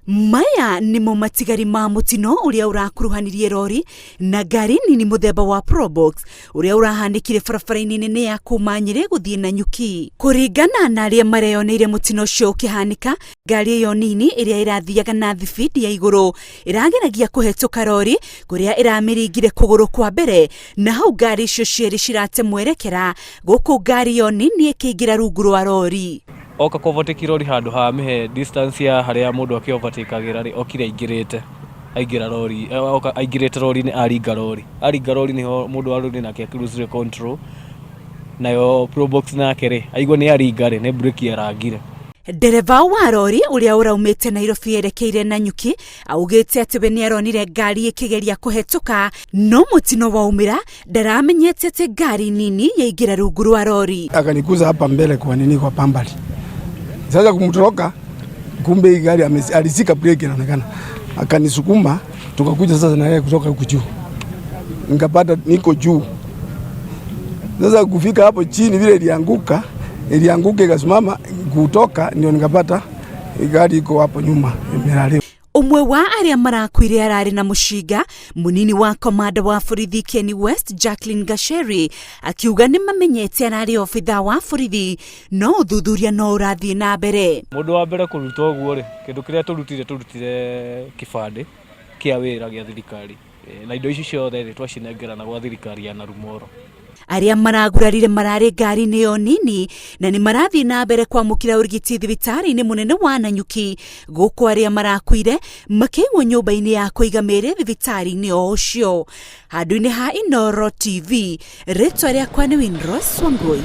Maya ni matigari ma mutino uria urakuruhanirie rori na ngari nini muthemba wa Probox uria urahandikire barabara-ini nene ya kuma Nyeri guthii Nanyuki. Kuringana na aria mareyoneire mutino ucio ukihanika, ngari iyo nini iria irathiaga na thibidi ya iguru irageragia kuhetũka rori kuria iramiringire kuguru kwa mbere, na hau ngari icio cieri cirate mwerekera guku ngari iyo nini ikiingira rungu rwa rori. Oka overtake rori handu ha mihe distance ya haria mundu aki overtake-agira ri okire aingira rori oka aingirite rori ni aringa rori niho mundu wa rori nake lose control nayo Probox nake ri aigwa ni aringa ri ne breki yarangire. Dereva wa rori uria uraumite Nairobi erekeire Nanyuki augite ati we niaronire ngari ikigeria kuhetũka, no mutino waumira ndaramenyete ati ngari nini yaingira rungu rwa rori. Akanikuza hapa mbele kwa nini, kwa pambali. Sasa kumtoroka, kumbe gari alisika breki inaonekana. Akanisukuma, tukakuja sasa na yeye kutoka huku juu. Nikapata niko juu. Sasa kufika hapo chini vile ilianguka ikasimama, kutoka ndio nikapata gari iko hapo nyuma imelala. Umwe wa aria marakwire arari na mushiga munini wa komanda wa borithi Keni West Jacqueline Gasheri akiuga ni mamenyete arari ofitha wa borithi no uthuthuria no urathie na mbere. Mundu wa mbere kurutwa uguo ri kindu kiria turutire kibande kia wira gia thirikari na indo ici ciothe ri twacinengera na gwa thirikari ya Narumoro. Aria maragurarire marari ngari niyo nini na ni marathie na mbere kwamukira urigiti thibitari-ini munene wa Nanyuki, guku aria marakuire makiigwo nyumba-ini ya kuiga miri thibitari-ini o ucio. Handu-ini ha Inoro TV, ritwa riakwa ni Winrose Wangui.